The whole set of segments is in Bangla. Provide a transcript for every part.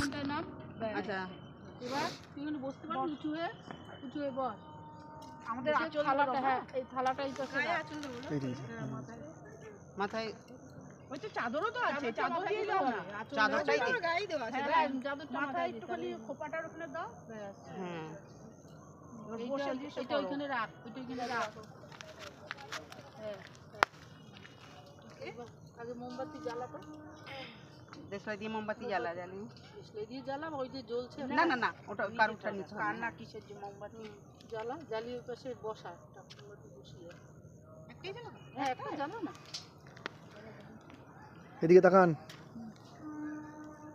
এখানটায় নাম। আচ্ছা এবার তুই এখানে বসতে পারবি উঁচু হয়ে বস। আমাদের থালাটা, হ্যাঁ এই থালাটা এই পাশে মাথায় ওই তো চাদরও তো আছে, চাদর দিয়ে দাও না, চাদরটাই দে, গায়ে দেওয়া আছে, হ্যাঁ চাদরটা মাথায় একটুখানি খোপাটার ওখানে দাও, ব্যাস। হ্যাঁ এটা ওইখানে রাখ, ওইটা ওইখানে রাখ। হ্যাঁ আগে মোমবাতি জ্বালাতো, দেশলাই দিয়ে মোমবাতি জ্বালি দেশলাই দিয়ে জ্বালাম। ওই যে জ্বলছে না না না, ওটা কারুরটা নিচে কার না কিসের যে মোমবাতি জ্বালিয়ে ওই পাশে বসা, একটা মোমবাতি বসিয়ে একটাই জ্বালানো, হ্যাঁ একটা জ্বালো না। এদিকে তাকান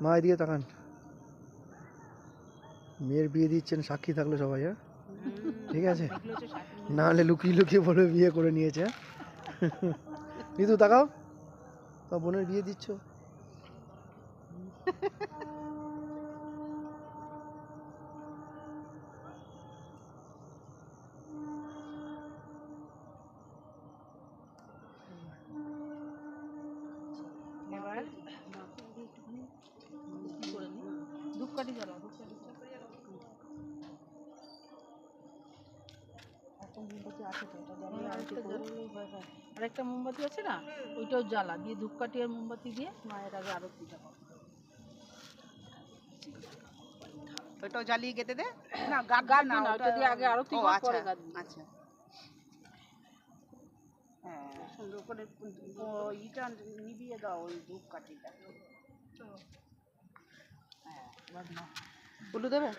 মা, এদিকে তাকান। মেয়ের বিয়ে দিচ্ছেন, সাক্ষী থাকলো সবাই, হ্যাঁ ঠিক আছে, না হলে লুকিয়ে লুকিয়ে বলে বিয়ে করে নিয়েছে। নিতু তাকাও, তো বোনের বিয়ে দিচ্ছ। এবার ধূপকাঠি জ্বালাও, আরেকটা মোমবাতি আছে না, ওইটাও জ্বালা দিয়ে ধূপকাঠি আর মোমবাতি দিয়ে মায়ের আগে আরতিটা করো। ওইটাও জ্বালিয়ে গেতে দে না, গাঁথবে না, ওটা দিয়ে আগে আরতি কর, পরে গাঁথবি। আচ্ছা হ্যাঁ সুন্দর করে ইটা নিভিয়ে দাও ওই ধূপকাঠিটা। হ্যাঁ এবার না উলু দেবে।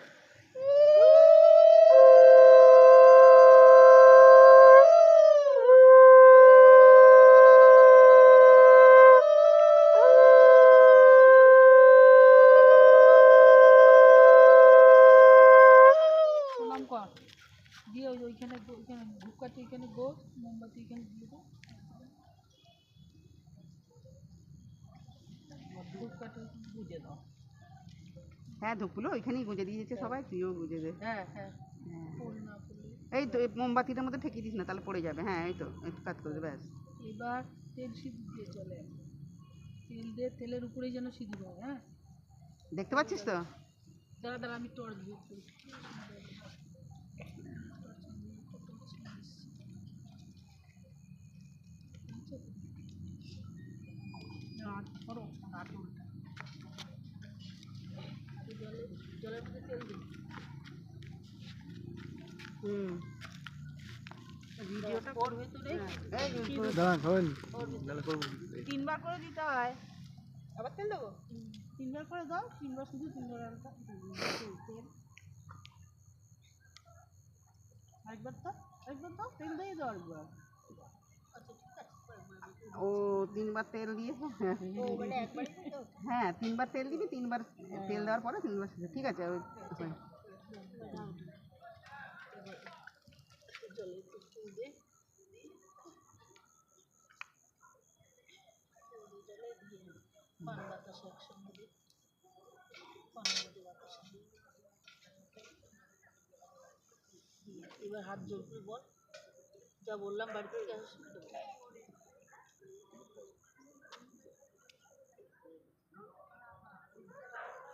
প্রণাম কর দিয়ে ওইখানে ধূপকাঠি এখানে গো, মোমবাতি এখানে দিয়ে দাও, ধূপকাঠি গুঁজে দাও। হ্যাঁ ধূপগুলো ওইখানেই গুঁজে দিয়েছে সবাই, তুইও গুঁজে দে। হ্যাঁ হ্যাঁ এই তো মোমবাতিটার মধ্যে ঠেকিয়ে দিস না, তাহলে পড়ে যাবে। হ্যাঁ এই তো একটু কাজ করে দে ব্যাস। এবার তেল সিঁদুর দিয়ে চলে, তেল দিয়ে, তেলের উপরেই যেন সিঁদুর হয়। হ্যাঁ দেখতে পাচ্ছিস তো, দাঁড়া দাঁড়া আমি টর্চ দিয়ে জলের মধ্যে তেল দিই। ভিডিওটা করবে তো রে, তিনবার করে দিতে হয়, আবার তেল দেবো, তিনবার করে দাও, তিনবার শুধু, তিনবার তেল আরেকবার তো, একবার দাও তেল দিয়ে দাও একবার। ও তিনবার তেল দিয়ে, হ্যাঁ তিনবার তেল দিবি, তিনবার তেল দেওয়ার পরে তিনবার, ঠিক আছে। এবার হাত জোর করে বল, যা বললাম বাড়ি থেকে